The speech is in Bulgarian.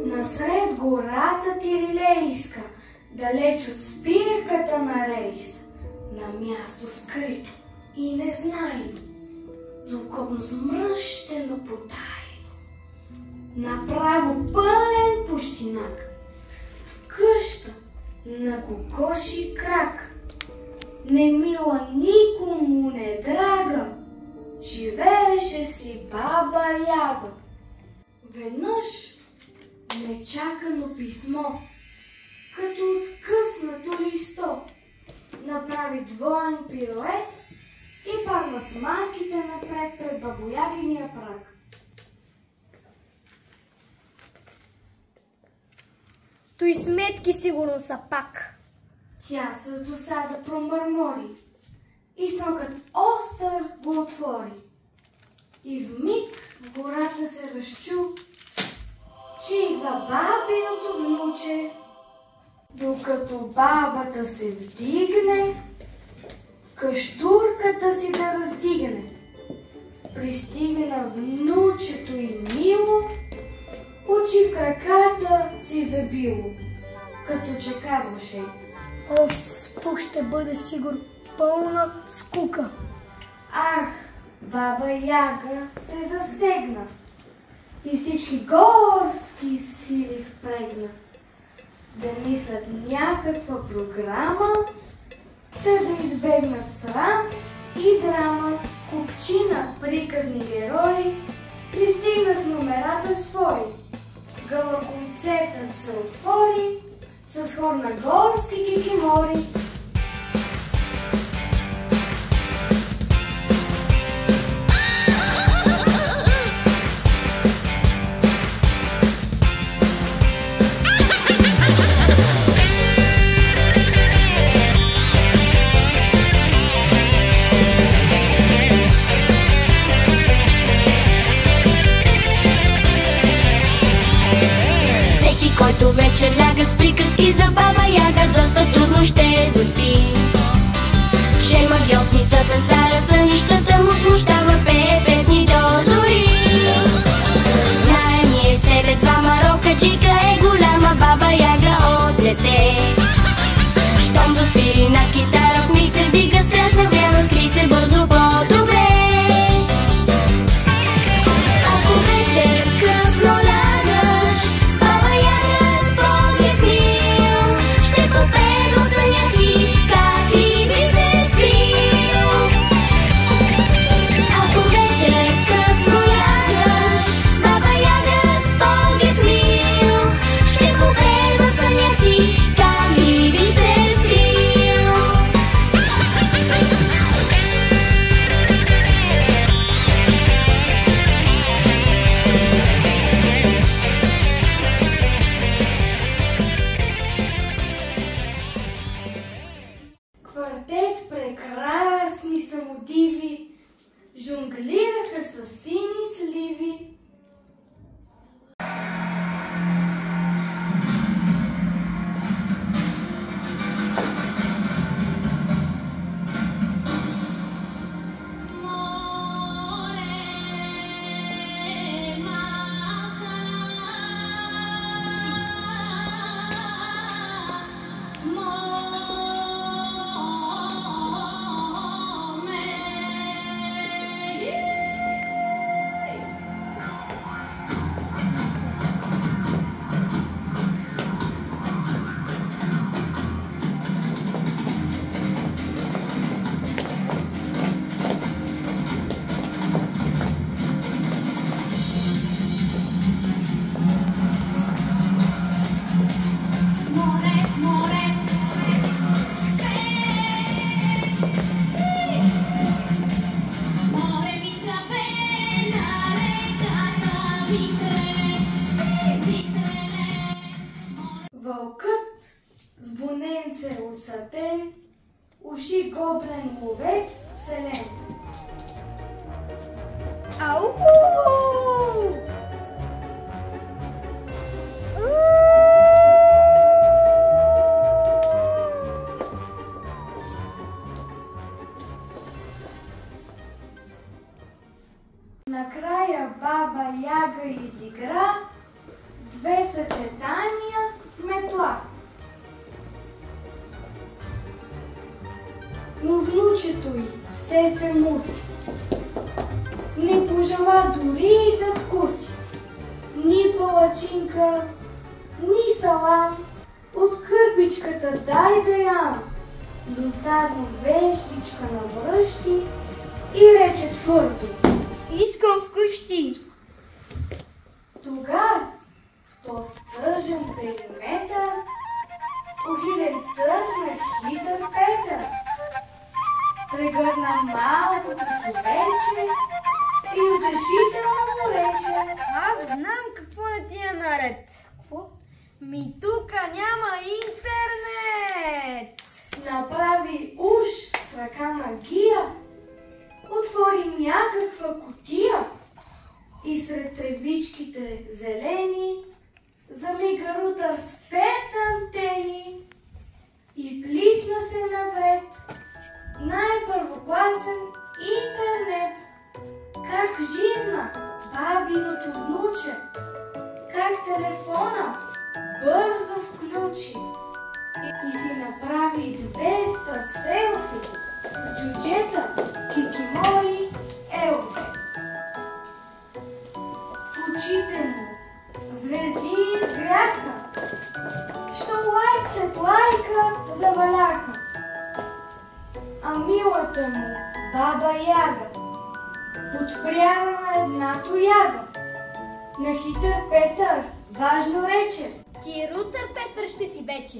Насред гората Тирилейска, далеч от спирката на рейс, на място скрито и незнайно, злокобно смръщено потайно, направо пълен пущинак, къща на кокоши крак, немила никому не драга, живееше си баба Яга. Веднъж нечакано писмо, като откъснато листо, направи двоен пиролет и падна с малките напред пред бабоягиния праг. Той сметки сигурно са пак. Тя с досада промърмори и смокът остър го отвори. И вмиг в гората се разчу, че идва бабиното внуче. Докато бабата се вдигне, къщурката си да раздигне. Пристигна внучето и мило, очи в краката си забило, като че казваше: Оф, тук ще бъде сигурно пълна скука. Ах, баба Яга се засегна и всички горски сили впрегна да мислят някаква програма, да избегнат срам и драма. Купчина приказни герои пристигна с номерата свои. Гала-концертът се отвори с хор на горски кикимори. Който вече ляга с приказки за баба Яга, доста трудно ще заспи. Че магиосницата стара сънищата му смущава, пее песни до зори. Знаем ние с тебе двама, рокаджика е голяма баба Яга от дете. Щом засвири на китара, в миг се вдига страшна вяна, скри се бързо по-добре. Ако вечер късно лягаш, баба Яга с поглед мил ще попее до съня ти, как ли би се скрил. Ако вечер късно лягаш, баба Яга с поглед мил ще попее до съня ти, как ли би се скрил. Квартет прекрасни самодиви жонглираха с сини сливи. Вълкът с буненце от сатен, уши гоблен ловец селен. Ау! но внучето й все се муси. Не пожела дори и да вкуси. Ни палачинка, ни салам, от кърпичката дай да ям. Досадно вещичка навръщи и рече твърдо: Искам вкъщи. Тогас в тоз тъжен периметър ухилен цъфна хитър Петър. Прегърна малкото човече и утешително му рече: Аз знам какво не ти е наред. Какво? Ми тука няма интернет. Направи уж с ръка магия, отвори някаква кутия и сред тревичките зелени замига рутър с 5 антени и плисна се навред най-първокласен интернет. Как живна бабиното внуче, как телефона бързо включи и си направи 200 селфи с джуджета, кикимори, елфи. В очите му звезди изгряха, що лайк след лайка заваляха. А милата му баба Яга подпряна на една тояга. На хитър Петър важно рече: Ти рутър Петър ще си вече.